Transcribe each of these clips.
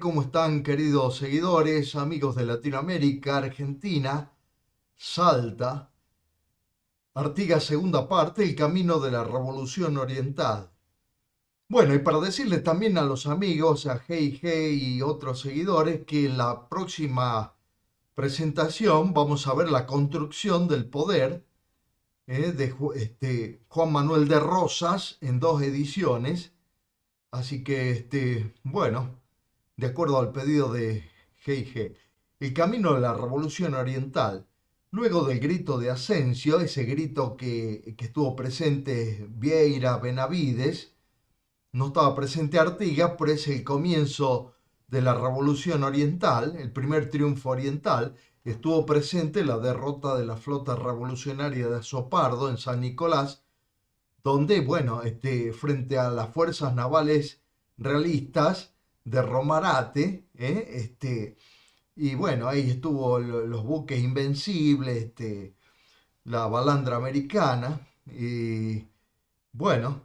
¿Cómo están, queridos seguidores, amigos de Latinoamérica, Argentina, Salta? Artigas, segunda parte, el camino de la Revolución Oriental. Bueno, y para decirles también a los amigos, a Hey Hey y otros seguidores, que en la próxima presentación vamos a ver la construcción del poder de Juan Manuel de Rosas en dos ediciones. Así que, bueno, de acuerdo al pedido de G&G, el camino de la Revolución Oriental. Luego del grito de Asensio, ese grito que estuvo presente Vieira, Benavides, no estaba presente Artigas, pero es el comienzo de la Revolución Oriental, el primer triunfo oriental. Estuvo presente la derrota de la flota revolucionaria de Azopardo en San Nicolás, donde, bueno, frente a las fuerzas navales realistas de Romarate, y bueno, ahí estuvo los buques invencibles, la balandra americana, y bueno,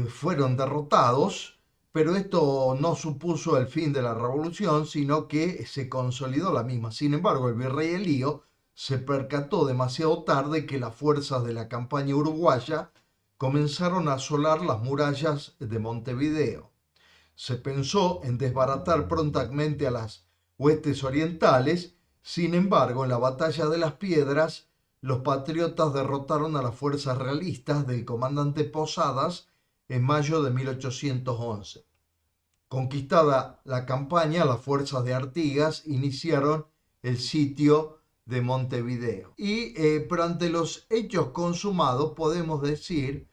fueron derrotados, pero esto no supuso el fin de la revolución, sino que se consolidó la misma. Sin embargo, el virrey Elío se percató demasiado tarde que las fuerzas de la campaña uruguaya comenzaron a asolar las murallas de Montevideo. Se pensó en desbaratar prontamente a las huestes orientales. Sin embargo, en la batalla de las Piedras, los patriotas derrotaron a las fuerzas realistas del comandante Posadas en mayo de 1811. Conquistada la campaña, las fuerzas de Artigas iniciaron el sitio de Montevideo. Pero ante los hechos consumados podemos decir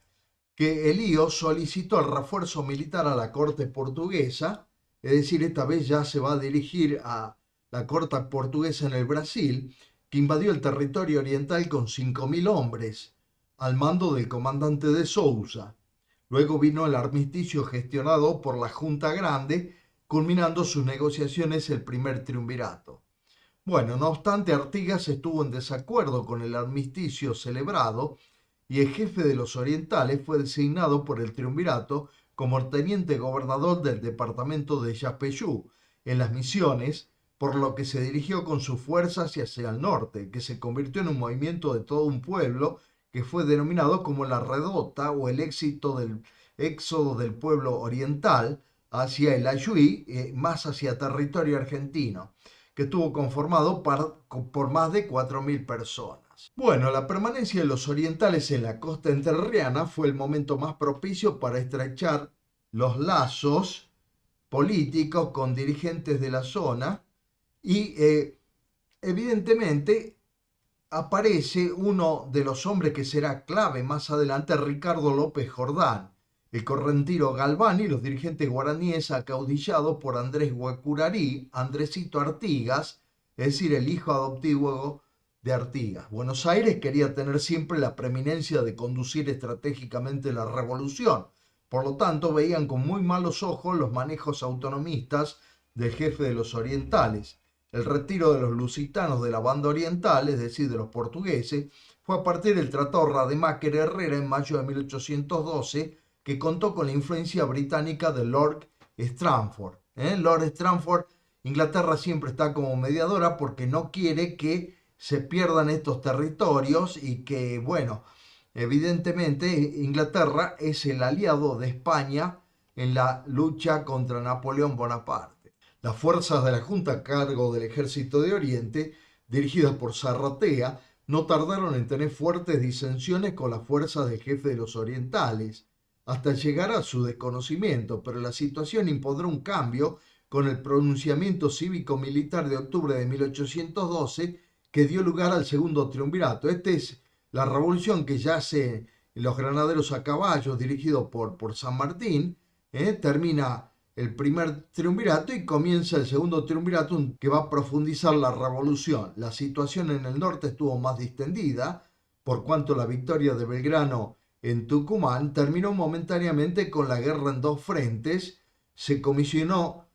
que Elío solicitó el refuerzo militar a la corte portuguesa, es decir, esta vez ya se va a dirigir a la corte portuguesa en el Brasil, que invadió el territorio oriental con 5.000 hombres, al mando del comandante de Sousa. Luego vino el armisticio gestionado por la Junta Grande, culminando sus negociaciones el primer triunvirato. Bueno, no obstante, Artigas estuvo en desacuerdo con el armisticio celebrado y el jefe de los orientales fue designado por el triunvirato como teniente gobernador del departamento de Yapeyú, en las Misiones, por lo que se dirigió con sus fuerzas hacia el norte, que se convirtió en un movimiento de todo un pueblo que fue denominado como la Redota o el éxodo del pueblo oriental hacia el Ayuí, más hacia territorio argentino, que estuvo conformado por más de 4.000 personas. Bueno, la permanencia de los orientales en la costa entrerriana fue el momento más propicio para estrechar los lazos políticos con dirigentes de la zona y evidentemente aparece uno de los hombres que será clave más adelante, Ricardo López Jordán, el correntino Galván y los dirigentes guaraníes acaudillados por Andrés Guacurarí, Andresito Artigas, es decir, el hijo adoptivo de Artigas. Buenos Aires quería tener siempre la preeminencia de conducir estratégicamente la revolución. Por lo tanto, veían con muy malos ojos los manejos autonomistas del jefe de los orientales. El retiro de los lusitanos de la banda oriental, es decir, de los portugueses, fue a partir del Tratado Rademacher-Herrera en mayo de 1812, que contó con la influencia británica de Lord Strangford. Lord Strangford, Inglaterra siempre está como mediadora porque no quiere que se pierdan estos territorios y que, bueno, evidentemente Inglaterra es el aliado de España en la lucha contra Napoleón Bonaparte. Las fuerzas de la Junta a cargo del Ejército de Oriente, dirigidas por Zarratea, no tardaron en tener fuertes disensiones con las fuerzas del jefe de los orientales, hasta llegar a su desconocimiento, pero la situación impondrá un cambio con el pronunciamiento cívico-militar de octubre de 1812 que dio lugar al segundo triunvirato. Esta es la revolución que yace en los granaderos a caballo, dirigido por San Martín, termina el primer triunvirato y comienza el segundo triunvirato que va a profundizar la revolución. La situación en el norte estuvo más distendida, por cuanto la victoria de Belgrano en Tucumán terminó momentáneamente con la guerra en dos frentes. Se comisionó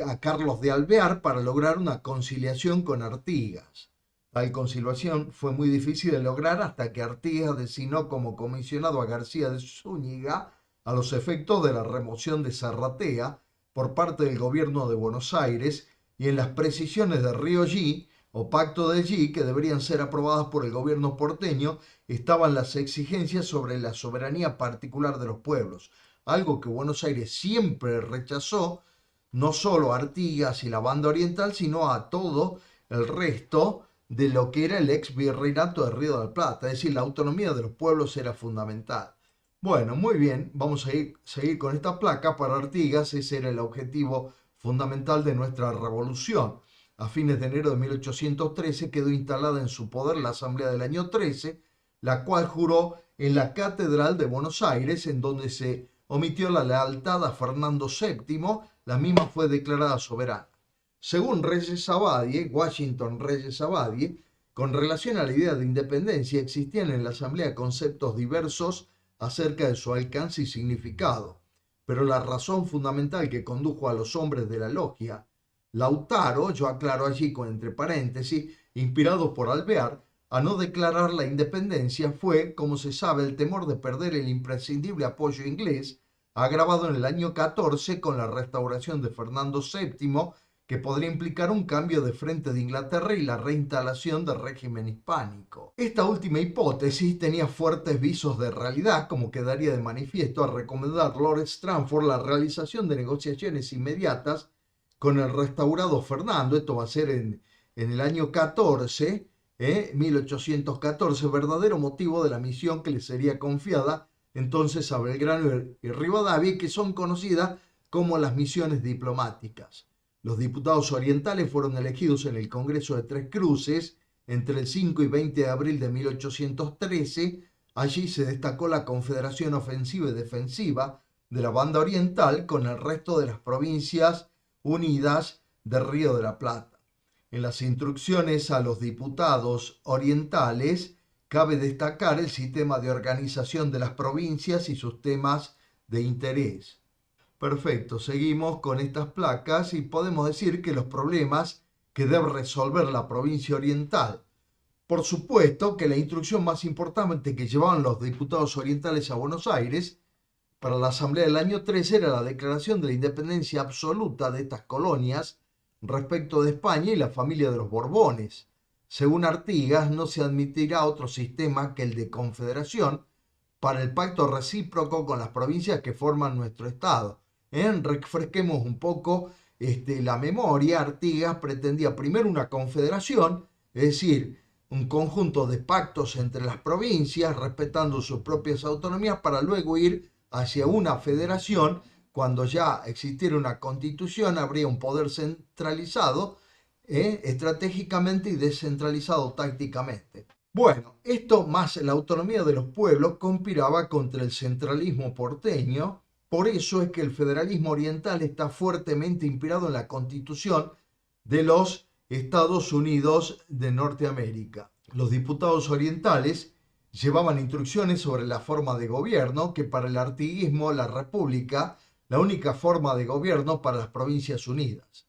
a Carlos de Alvear para lograr una conciliación con Artigas. Tal conciliación fue muy difícil de lograr hasta que Artigas designó como comisionado a García de Zúñiga a los efectos de la remoción de Zarratea, por parte del gobierno de Buenos Aires y en las precisiones de Río G o Pacto de G, que deberían ser aprobadas por el gobierno porteño, estaban las exigencias sobre la soberanía particular de los pueblos, algo que Buenos Aires siempre rechazó, no solo a Artigas y la banda oriental, sino a todo el resto de lo que era el ex virreinato de Río de la Plata, es decir, la autonomía de los pueblos era fundamental. Bueno, muy bien, vamos a seguir con esta placa. Para Artigas ese era el objetivo fundamental de nuestra revolución. A fines de enero de 1813 quedó instalada en su poder la Asamblea del año 13, la cual juró en la Catedral de Buenos Aires, en donde se omitió la lealtad a Fernando VII, la misma fue declarada soberana. Según Reyes Abadie, Washington Reyes Abadie, con relación a la idea de independencia existían en la Asamblea conceptos diversos acerca de su alcance y significado, pero la razón fundamental que condujo a los hombres de la logia Lautaro, yo aclaro allí con entre paréntesis, inspirados por Alvear, a no declarar la independencia fue, como se sabe, el temor de perder el imprescindible apoyo inglés, agravado en el año 14 con la restauración de Fernando VII, que podría implicar un cambio de frente de Inglaterra y la reinstalación del régimen hispánico. Esta última hipótesis tenía fuertes visos de realidad, como quedaría de manifiesto al recomendar Lord Stranford la realización de negociaciones inmediatas con el restaurado Fernando. Esto va a ser en el año 14, 1814, verdadero motivo de la misión que le sería confiada entonces a Belgrano y Rivadavia, que son conocidas como las misiones diplomáticas. Los diputados orientales fueron elegidos en el Congreso de Tres Cruces entre el 5 y 20 de abril de 1813. Allí se destacó la Confederación Ofensiva y Defensiva de la Banda Oriental con el resto de las provincias unidas del Río de la Plata. En las instrucciones a los diputados orientales cabe destacar el sistema de organización de las provincias y sus temas de interés. Perfecto, seguimos con estas placas y podemos decir que los problemas que debe resolver la provincia oriental. Por supuesto que la instrucción más importante que llevaban los diputados orientales a Buenos Aires para la Asamblea del año 13 era la declaración de la independencia absoluta de estas colonias respecto de España y la familia de los Borbones. Según Artigas, no se admitirá otro sistema que el de confederación para el pacto recíproco con las provincias que forman nuestro Estado. Refresquemos un poco la memoria. Artigas pretendía primero una confederación, es decir, un conjunto de pactos entre las provincias, respetando sus propias autonomías, para luego ir hacia una federación. Cuando ya existiera una constitución, habría un poder centralizado estratégicamente y descentralizado tácticamente. Bueno, esto más la autonomía de los pueblos conspiraba contra el centralismo porteño. Por eso es que el federalismo oriental está fuertemente inspirado en la Constitución de los Estados Unidos de Norteamérica. Los diputados orientales llevaban instrucciones sobre la forma de gobierno, que para el artiguismo, la república, la única forma de gobierno para las Provincias Unidas.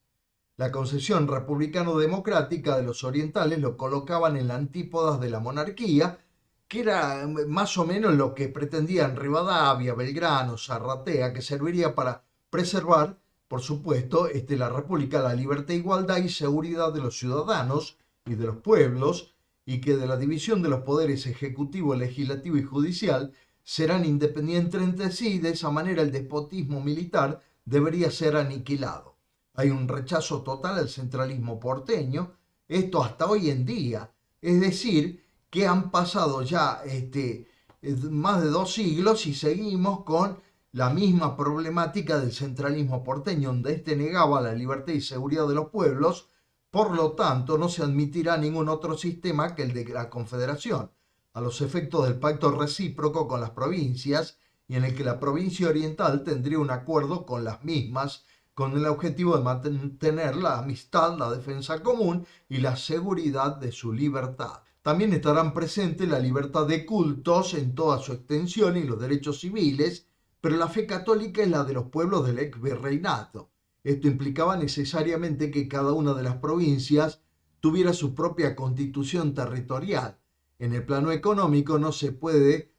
La concepción republicano-democrática de los orientales lo colocaban en la antípodas de la monarquía, que era más o menos lo que pretendían Rivadavia, Belgrano, Zarratea, que serviría para preservar, por supuesto, la república, la libertad, igualdad y seguridad de los ciudadanos y de los pueblos, y que de la división de los poderes ejecutivo, legislativo y judicial serán independientes entre sí, y de esa manera el despotismo militar debería ser aniquilado. Hay un rechazo total al centralismo porteño, esto hasta hoy en día, es decir, que han pasado ya más de 2 siglos y seguimos con la misma problemática del centralismo porteño, donde negaba la libertad y seguridad de los pueblos. Por lo tanto, no se admitirá ningún otro sistema que el de la Confederación, a los efectos del pacto recíproco con las provincias, y en el que la provincia oriental tendría un acuerdo con las mismas, con el objetivo de mantener la amistad, la defensa común y la seguridad de su libertad. También estarán presentes la libertad de cultos en toda su extensión y los derechos civiles, pero la fe católica es la de los pueblos del ex virreinato. Esto implicaba necesariamente que cada una de las provincias tuviera su propia constitución territorial. En el plano económico no puede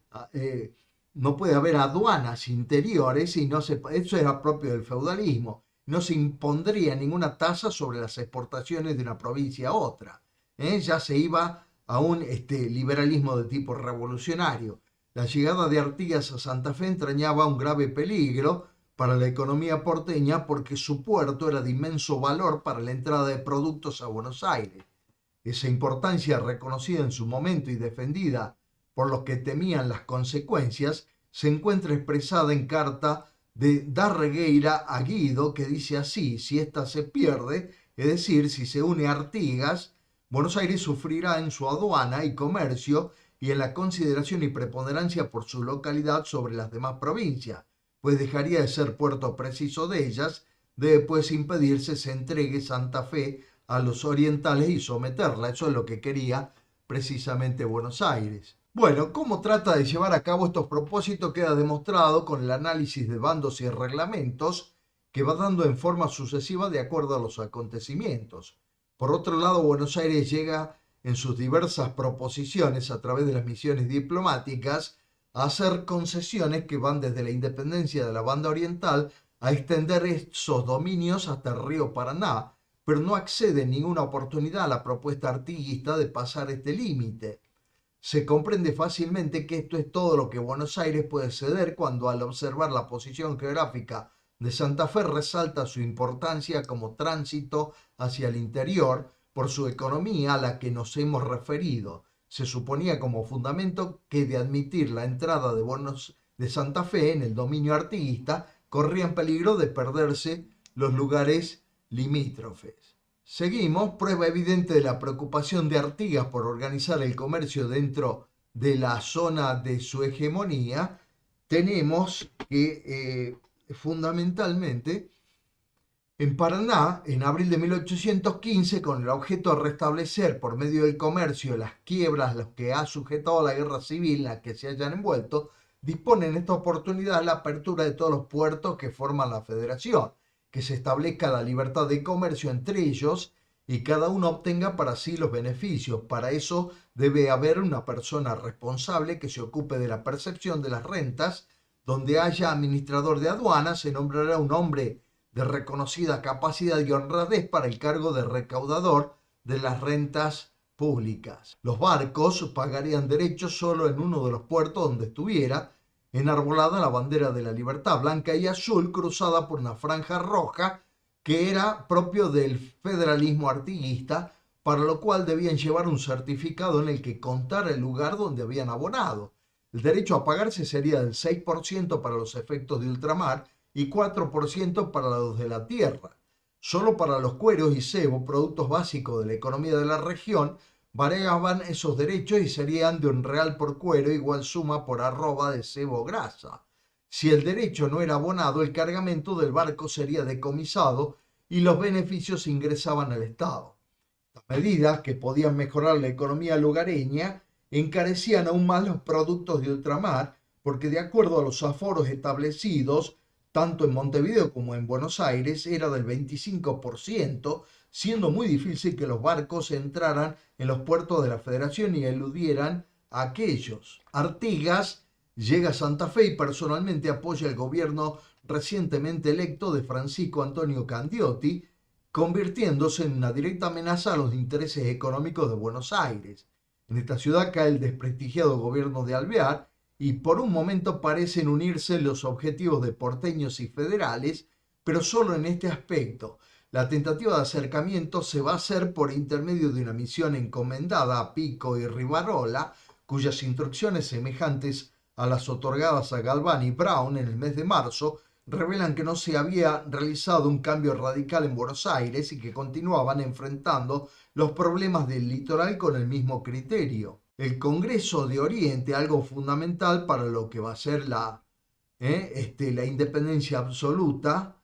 haber aduanas interiores y eso era propio del feudalismo. no se impondría ninguna tasa sobre las exportaciones de una provincia a otra. Ya se iba a un liberalismo de tipo revolucionario. La llegada de Artigas a Santa Fe entrañaba un grave peligro para la economía porteña porque su puerto era de inmenso valor para la entrada de productos a Buenos Aires. Esa importancia reconocida en su momento y defendida por los que temían las consecuencias se encuentra expresada en carta de Darregueira a Guido, que dice así: si ésta se pierde, es decir, si se une a Artigas, Buenos Aires sufrirá en su aduana y comercio y en la consideración y preponderancia por su localidad sobre las demás provincias, pues dejaría de ser puerto preciso de ellas, debe pues impedirse se entregue Santa Fe a los orientales y someterla. Eso es lo que quería precisamente Buenos Aires. Bueno, cómo trata de llevar a cabo estos propósitos queda demostrado con el análisis de bandos y reglamentos que va dando en forma sucesiva de acuerdo a los acontecimientos. Por otro lado, Buenos Aires llega en sus diversas proposiciones a través de las misiones diplomáticas a hacer concesiones que van desde la independencia de la banda oriental a extender esos dominios hasta el río Paraná, pero no accede en ninguna oportunidad a la propuesta artiguista de pasar este límite. Se comprende fácilmente que esto es todo lo que Buenos Aires puede ceder cuando, al observar la posición geográfica de Santa Fe, resalta su importancia como tránsito hacia el interior por su economía a la que nos hemos referido. Se suponía como fundamento que de admitir la entrada de Santa Fe en el dominio artiguista corrían peligro de perderse los lugares limítrofes. Seguimos, prueba evidente de la preocupación de Artigas por organizar el comercio dentro de la zona de su hegemonía. Tenemos que fundamentalmente en Paraná, en abril de 1815, con el objeto de restablecer por medio del comercio las quiebras los que ha sujetado la guerra civil en la que se hayan envuelto, dispone en esta oportunidad la apertura de todos los puertos que forman la federación, que se establezca la libertad de comercio entre ellos y cada uno obtenga para sí los beneficios. Para eso debe haber una persona responsable que se ocupe de la percepción de las rentas. Donde haya administrador de aduanas, se nombrará un hombre de reconocida capacidad y honradez para el cargo de recaudador de las rentas públicas. Los barcos pagarían derechos solo en uno de los puertos donde estuviera enarbolada la bandera de la libertad blanca y azul cruzada por una franja roja que era propio del federalismo artiguista, para lo cual debían llevar un certificado en el que contara el lugar donde habían abonado. El derecho a pagarse sería del 6% para los efectos de ultramar y 4% para los de la tierra. Solo para los cueros y cebo, productos básicos de la economía de la región, variaban esos derechos y serían de £1 por cuero, igual suma por arroba de cebo o grasa. Si el derecho no era abonado, el cargamento del barco sería decomisado y los beneficios ingresaban al Estado. Las medidas, que podían mejorar la economía lugareña, encarecían aún más los productos de ultramar, porque de acuerdo a los aforos establecidos, tanto en Montevideo como en Buenos Aires, era del 25%, siendo muy difícil que los barcos entraran en los puertos de la Federación y eludieran a aquellos. Artigas llega a Santa Fe y personalmente apoya el gobierno recientemente electo de Francisco Antonio Candioti, convirtiéndose en una directa amenaza a los intereses económicos de Buenos Aires. En esta ciudad cae el desprestigiado gobierno de Alvear y por un momento parecen unirse los objetivos de porteños y federales, pero solo en este aspecto. La tentativa de acercamiento se va a hacer por intermedio de una misión encomendada a Pico y Rivarola, cuyas instrucciones, semejantes a las otorgadas a Galván y Brown en el mes de marzo, revelan que no se había realizado un cambio radical en Buenos Aires y que continuaban enfrentando los problemas del litoral con el mismo criterio. El Congreso de Oriente, algo fundamental para lo que va a ser la independencia absoluta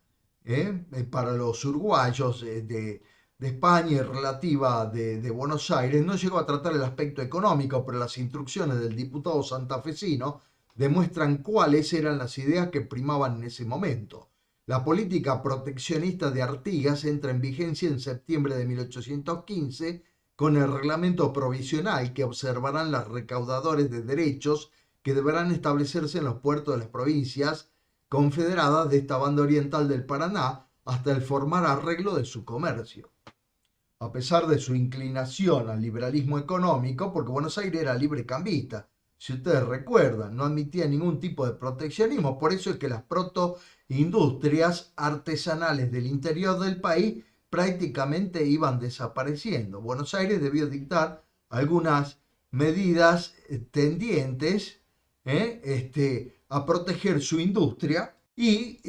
para los uruguayos de España y relativa de Buenos Aires, no llegó a tratar el aspecto económico, pero las instrucciones del diputado santafesino demuestran cuáles eran las ideas que primaban en ese momento. La política proteccionista de Artigas entra en vigencia en septiembre de 1815 con el reglamento provisional que observarán los recaudadores de derechos que deberán establecerse en los puertos de las provincias confederadas de esta banda oriental del Paraná, hasta el formar arreglo de su comercio. A pesar de su inclinación al liberalismo económico, porque Buenos Aires era librecambista, si ustedes recuerdan, no admitía ningún tipo de proteccionismo, por eso es que las protoindustrias artesanales del interior del país prácticamente iban desapareciendo. Buenos Aires debió dictar algunas medidas tendientes a proteger su industria y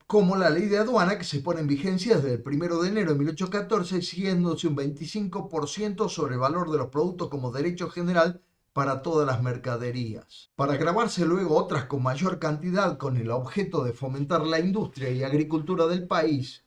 como la ley de aduana que se pone en vigencia desde el 1 de enero de 1814, exigiéndose un 25% sobre el valor de los productos como derecho general para todas las mercaderías. Para grabarse luego otras con mayor cantidad con el objeto de fomentar la industria y agricultura del país,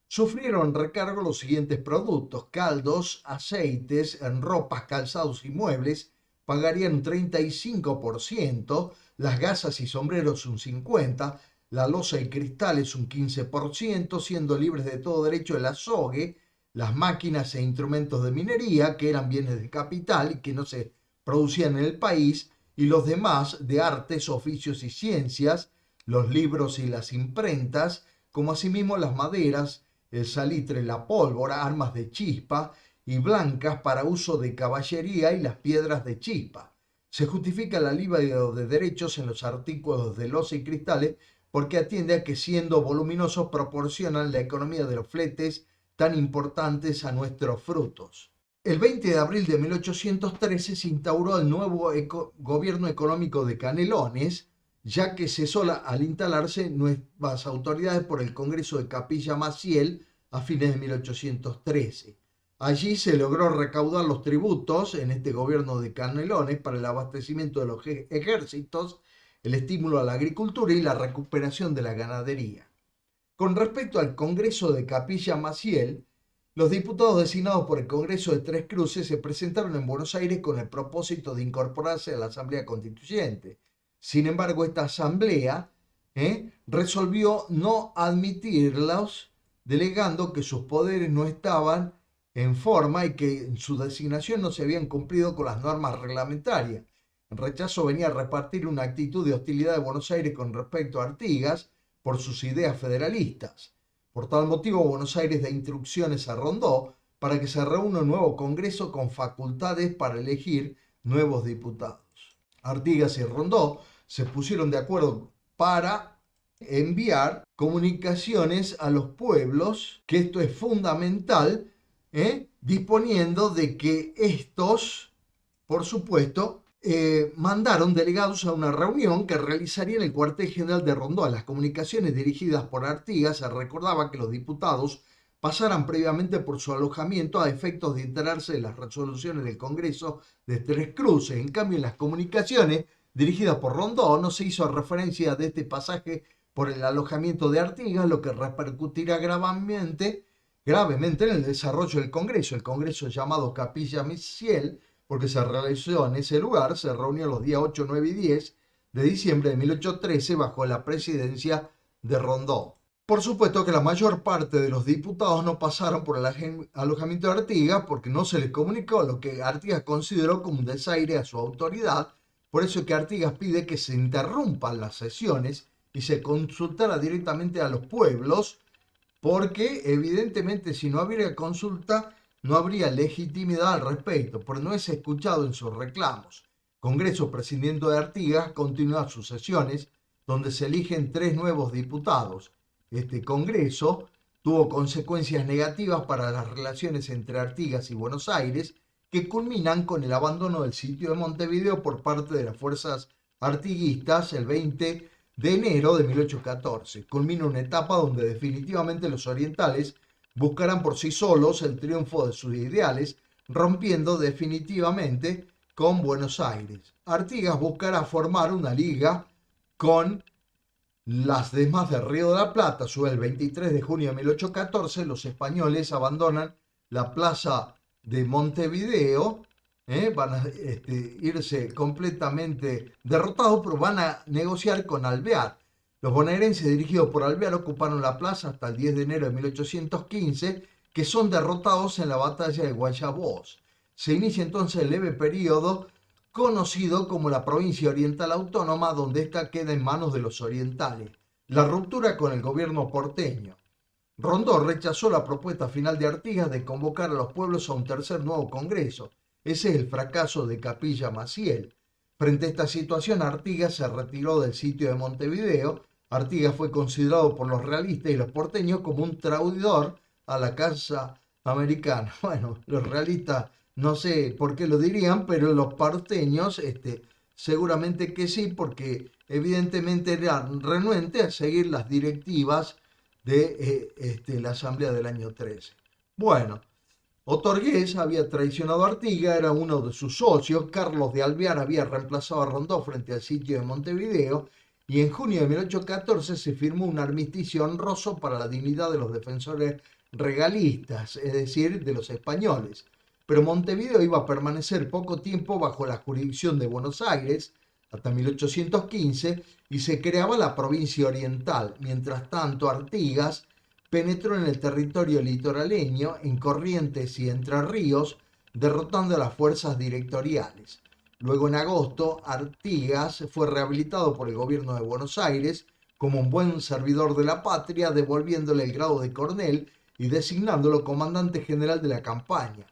sufrieron recargo los siguientes productos: caldos, aceites, en ropas, calzados y muebles pagarían un 35%, las gasas y sombreros un 50%, la loza y cristales un 15%, siendo libres de todo derecho el azogue, las máquinas e instrumentos de minería, que eran bienes de capital y que no se producían en el país, y los demás de artes, oficios y ciencias, los libros y las imprentas, como asimismo las maderas, el salitre, la pólvora, armas de chispa y blancas para uso de caballería y las piedras de chispa. Se justifica el alivio de derechos en los artículos de loza y cristales porque atiende a que, siendo voluminosos, proporcionan la economía de los fletes tan importantes a nuestros frutos. El 20 de abril de 1813 se instauró el nuevo gobierno económico de Canelones, ya que cesó al instalarse nuevas autoridades por el Congreso de Capilla Maciel a fines de 1813. Allí se logró recaudar los tributos en este gobierno de Canelones para el abastecimiento de los ejércitos, el estímulo a la agricultura y la recuperación de la ganadería. Con respecto al Congreso de Capilla Maciel, los diputados designados por el Congreso de Tres Cruces se presentaron en Buenos Aires con el propósito de incorporarse a la Asamblea Constituyente. Sin embargo, esta asamblea resolvió no admitirlos, delegando que sus poderes no estaban en forma y que en su designación no se habían cumplido con las normas reglamentarias. En rechazo venía a repartir una actitud de hostilidad de Buenos Aires con respecto a Artigas por sus ideas federalistas. Por tal motivo, Buenos Aires da instrucciones a Rondó para que se reúna un nuevo Congreso con facultades para elegir nuevos diputados. Artigas y Rondó se pusieron de acuerdo para enviar comunicaciones a los pueblos, que esto es fundamental, disponiendo de que estos, por supuesto, mandaron delegados a una reunión que realizaría en el cuartel general de Rondó. En las comunicaciones dirigidas por Artigas se recordaba que los diputados pasaran previamente por su alojamiento a efectos de enterarse de las resoluciones del Congreso de Tres Cruces. En cambio, en las comunicaciones dirigidas por Rondó no se hizo referencia de este pasaje por el alojamiento de Artigas, lo que repercutirá gravemente en el desarrollo del Congreso. El Congreso llamado Capilla Maciel, porque se realizó en ese lugar, se reunió los días 8, 9 y 10 de diciembre de 1813 bajo la presidencia de Rondó. Por supuesto que la mayor parte de los diputados no pasaron por el alojamiento de Artigas porque no se les comunicó lo que Artigas consideró como un desaire a su autoridad. Por eso es que Artigas pide que se interrumpan las sesiones y se consultara directamente a los pueblos, porque evidentemente si no hubiera consulta no habría legitimidad al respecto, pero no es escuchado en sus reclamos. Congreso prescindiendo de Artigas continúa sus sesiones, donde se eligen 3 nuevos diputados. Este Congreso tuvo consecuencias negativas para las relaciones entre Artigas y Buenos Aires, que culminan con el abandono del sitio de Montevideo por parte de las fuerzas artiguistas el 20 de enero de 1814. Culmina una etapa donde definitivamente los orientales buscarán por sí solos el triunfo de sus ideales, rompiendo definitivamente con Buenos Aires. Artigas buscará formar una liga con las demás del Río de la Plata. Sobre el 23 de junio de 1814, los españoles abandonan la plaza de Montevideo, van a irse completamente derrotados, pero van a negociar con Alvear. Los bonaerenses dirigidos por Alvear ocuparon la plaza hasta el 10 de enero de 1815, que son derrotados en la batalla de Guayabós. Se inicia entonces el leve periodo conocido como la provincia oriental autónoma, donde ésta queda en manos de los orientales. La ruptura con el gobierno porteño. Rondó rechazó la propuesta final de Artigas de convocar a los pueblos a un tercer nuevo congreso. Ese es el fracaso de Capilla Maciel. Frente a esta situación, Artigas se retiró del sitio de Montevideo. Artigas fue considerado por los realistas y los porteños como un traidor a la causa americana. Bueno, los realistas no sé por qué lo dirían, pero los porteños seguramente que sí, porque evidentemente eran renuentes a seguir las directivas de la Asamblea del año 13. Bueno, Otorgués había traicionado a Artigas, era uno de sus socios. Carlos de Alvear había reemplazado a Rondó frente al sitio de Montevideo y en junio de 1814 se firmó un armisticio honroso para la dignidad de los defensores regalistas, es decir, de los españoles. Pero Montevideo iba a permanecer poco tiempo bajo la jurisdicción de Buenos Aires, hasta 1815, y se creaba la provincia oriental. Mientras tanto, Artigas penetró en el territorio litoraleño, en Corrientes y Entre Ríos, derrotando a las fuerzas directoriales. Luego, en agosto, Artigas fue rehabilitado por el gobierno de Buenos Aires como un buen servidor de la patria, devolviéndole el grado de coronel y designándolo comandante general de la campaña.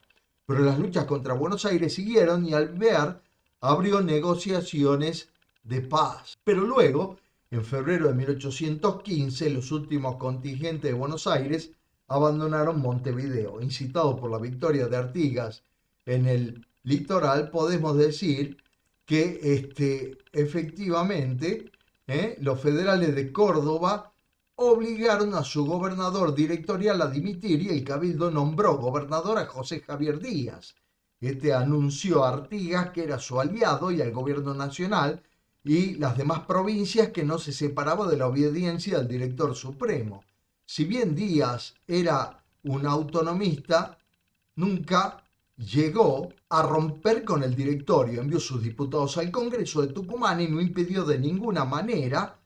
Pero las luchas contra Buenos Aires siguieron y Alvear abrió negociaciones de paz. Pero luego, en febrero de 1815, los últimos contingentes de Buenos Aires abandonaron Montevideo. Incitados por la victoria de Artigas en el litoral, podemos decir que efectivamente los federales de Córdoba obligaron a su gobernador directorial a dimitir y el cabildo nombró gobernador a José Javier Díaz. Anunció a Artigas que era su aliado y al gobierno nacional y las demás provincias que no se separaba de la obediencia del director supremo. Si bien Díaz era un autonomista, nunca llegó a romper con el directorio. Envió sus diputados al Congreso de Tucumán y no impidió de ninguna manera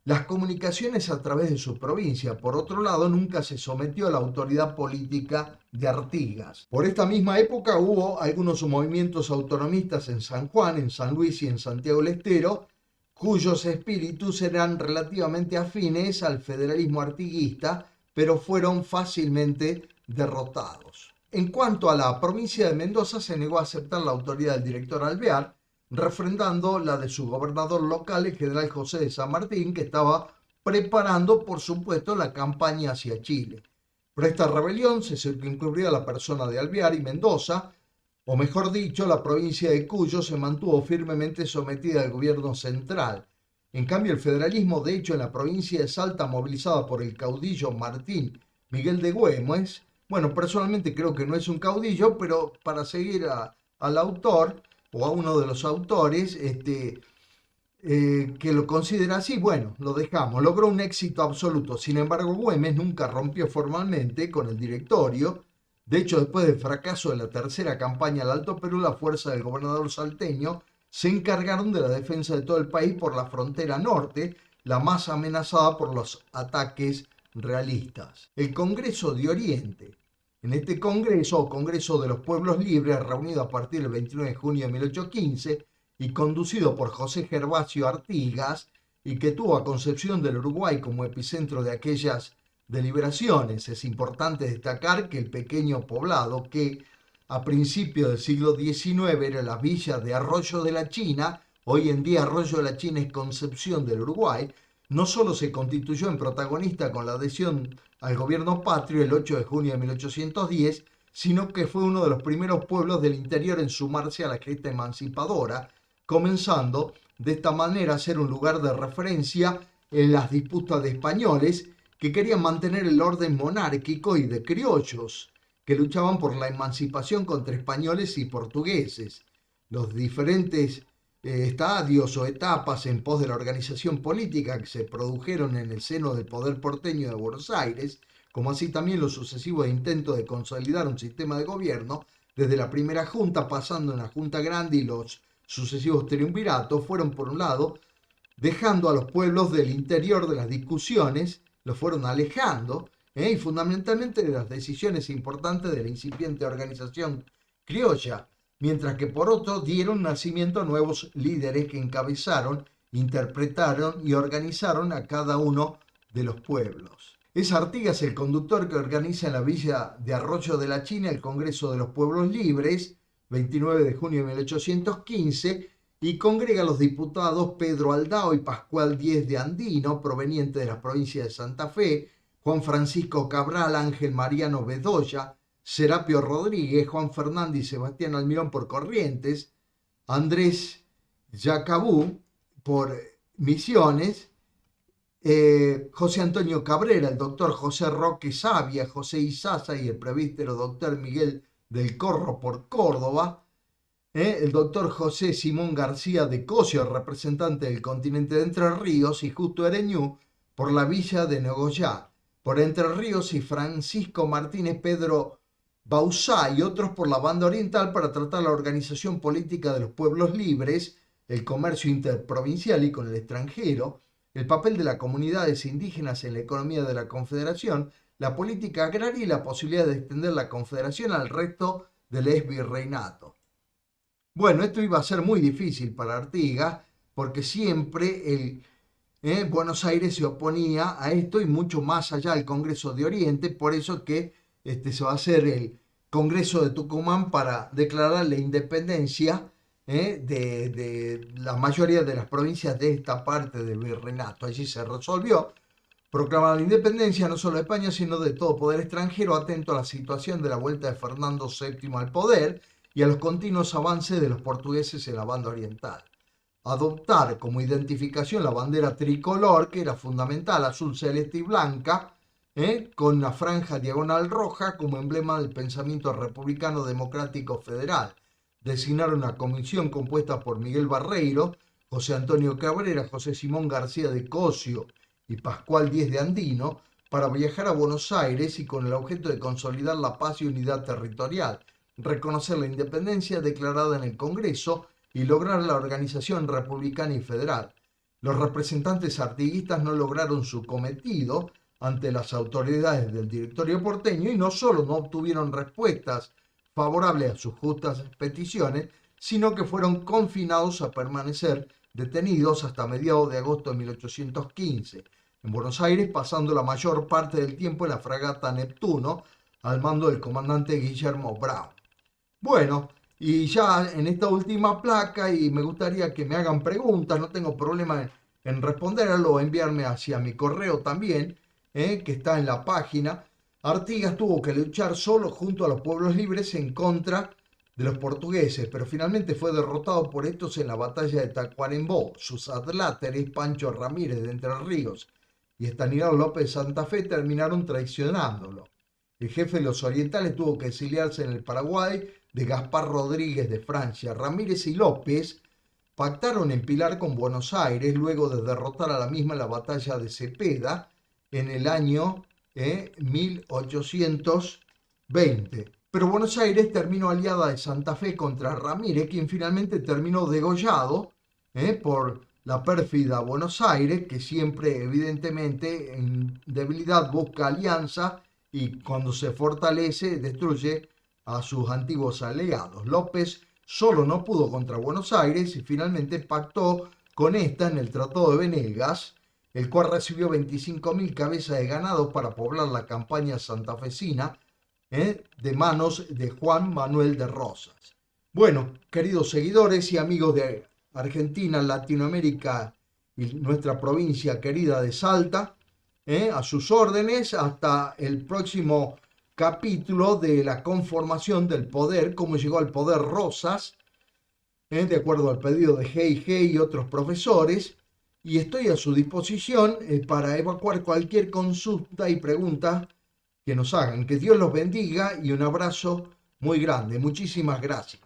las comunicaciones a través de su provincia. Por otro lado, nunca se sometió a la autoridad política de Artigas. Por esta misma época hubo algunos movimientos autonomistas en San Juan, en San Luis y en Santiago del Estero, cuyos espíritus eran relativamente afines al federalismo artiguista, pero fueron fácilmente derrotados. En cuanto a la provincia de Mendoza, se negó a aceptar la autoridad del director Alvear, refrendando la de su gobernador local, el general José de San Martín, que estaba preparando, por supuesto, la campaña hacia Chile. Pero esta rebelión se circunscribió a la persona de Alvear y Mendoza, o mejor dicho, la provincia de Cuyo se mantuvo firmemente sometida al gobierno central. En cambio, el federalismo, de hecho, en la provincia de Salta, movilizada por el caudillo Martín Miguel de Güemes, bueno, personalmente creo que no es un caudillo, pero para seguir al autor, o a uno de los autores, que lo considera así, bueno, lo dejamos. Logró un éxito absoluto. Sin embargo, Güemes nunca rompió formalmente con el directorio. De hecho, después del fracaso de la tercera campaña al Alto Perú, la fuerza del gobernador salteño se encargaron de la defensa de todo el país por la frontera norte, la más amenazada por los ataques realistas. El Congreso de Oriente. En este congreso, o Congreso de los Pueblos Libres, reunido a partir del 29 de junio de 1815 y conducido por José Gervasio Artigas, y que tuvo a Concepción del Uruguay como epicentro de aquellas deliberaciones. Es importante destacar que el pequeño poblado, que a principios del siglo XIX era la villa de Arroyo de la China, hoy en día Arroyo de la China es Concepción del Uruguay, no solo se constituyó en protagonista con la adhesión al gobierno patrio el 8 de junio de 1810, sino que fue uno de los primeros pueblos del interior en sumarse a la gesta emancipadora, comenzando de esta manera a ser un lugar de referencia en las disputas de españoles que querían mantener el orden monárquico y de criollos, que luchaban por la emancipación contra españoles y portugueses. Los diferentes estadios o etapas en pos de la organización política que se produjeron en el seno del poder porteño de Buenos Aires, como así también los sucesivos intentos de consolidar un sistema de gobierno, desde la primera junta pasando en la Junta Grande y los sucesivos triunviratos, fueron por un lado dejando a los pueblos del interior de las discusiones, los fueron alejando, y fundamentalmente de las decisiones importantes de la incipiente organización criolla, mientras que por otro dieron nacimiento a nuevos líderes que encabezaron, interpretaron y organizaron a cada uno de los pueblos. Es Artigas el conductor que organiza en la villa de Arroyo de la China el Congreso de los Pueblos Libres, 29 de junio de 1815, y congrega a los diputados Pedro Aldao y Pascual Díez de Andino, provenientes de las provincias de Santa Fe, Juan Francisco Cabral, Ángel Mariano Bedoya, Serapio Rodríguez, Juan Fernández y Sebastián Almirón por Corrientes, Andrés Yacabú por Misiones, José Antonio Cabrera, el doctor José Roque Savia, José Izaza y el presbítero doctor Miguel del Corro por Córdoba, el doctor José Simón García de Cosio, representante del continente de Entre Ríos, y Justo Ereñú por la villa de Nogoyá, por Entre Ríos, y Francisco Martínez Pedro Bauzá y otros por la banda oriental para tratar la organización política de los pueblos libres, el comercio interprovincial y con el extranjero, el papel de las comunidades indígenas en la economía de la Confederación, la política agraria y la posibilidad de extender la Confederación al resto del exvirreinato. Bueno, esto iba a ser muy difícil para Artigas porque siempre Buenos Aires se oponía a esto y mucho más allá del Congreso de Oriente, por eso que se va a hacer el Congreso de Tucumán para declarar la independencia de la mayoría de las provincias de esta parte del virreinato. Allí se resolvió proclamar la independencia no solo de España, sino de todo poder extranjero, atento a la situación de la vuelta de Fernando VII al poder y a los continuos avances de los portugueses en la banda oriental. Adoptar como identificación la bandera tricolor, que era fundamental, azul, celeste y blanca, con una franja diagonal roja como emblema del pensamiento republicano democrático federal. Designar una comisión compuesta por Miguel Barreiro, José Antonio Cabrera, José Simón García de Cosio y Pascual Díez de Andino para viajar a Buenos Aires y con el objeto de consolidar la paz y unidad territorial, reconocer la independencia declarada en el Congreso y lograr la organización republicana y federal. Los representantes artiguistas no lograron su cometido ante las autoridades del directorio porteño y no solo no obtuvieron respuestas favorables a sus justas peticiones, sino que fueron confinados a permanecer detenidos hasta mediados de agosto de 1815 en Buenos Aires, pasando la mayor parte del tiempo en la fragata Neptuno al mando del comandante Guillermo Brown. Bueno, y ya en esta última placa, y me gustaría que me hagan preguntas, no tengo problema en responderlo o enviarme hacia mi correo también, que está en la página. Artigas tuvo que luchar solo junto a los pueblos libres en contra de los portugueses, pero finalmente fue derrotado por estos en la batalla de Tacuarembó. Sus adláteres, Pancho Ramírez de Entre Ríos y Estanislao López de Santa Fe, terminaron traicionándolo. El jefe de los orientales tuvo que exiliarse en el Paraguay de Gaspar Rodríguez de Francia. Ramírez y López pactaron en Pilar con Buenos Aires luego de derrotar a la misma en la batalla de Cepeda en el año 1820. Pero Buenos Aires terminó aliada de Santa Fe contra Ramírez, quien finalmente terminó degollado por la pérfida Buenos Aires, que siempre evidentemente en debilidad busca alianza y cuando se fortalece destruye a sus antiguos aliados. López solo no pudo contra Buenos Aires y finalmente pactó con esta en el Tratado de Venegas, el cual recibió 25.000 cabezas de ganado para poblar la campaña santafesina de manos de Juan Manuel de Rosas. Bueno, queridos seguidores y amigos de Argentina, Latinoamérica y nuestra provincia querida de Salta, a sus órdenes hasta el próximo capítulo de la conformación del poder, cómo llegó al poder Rosas, de acuerdo al pedido de G&G y otros profesores, y estoy a su disposición para evacuar cualquier consulta y pregunta que nos hagan. Que Dios los bendiga y un abrazo muy grande. Muchísimas gracias.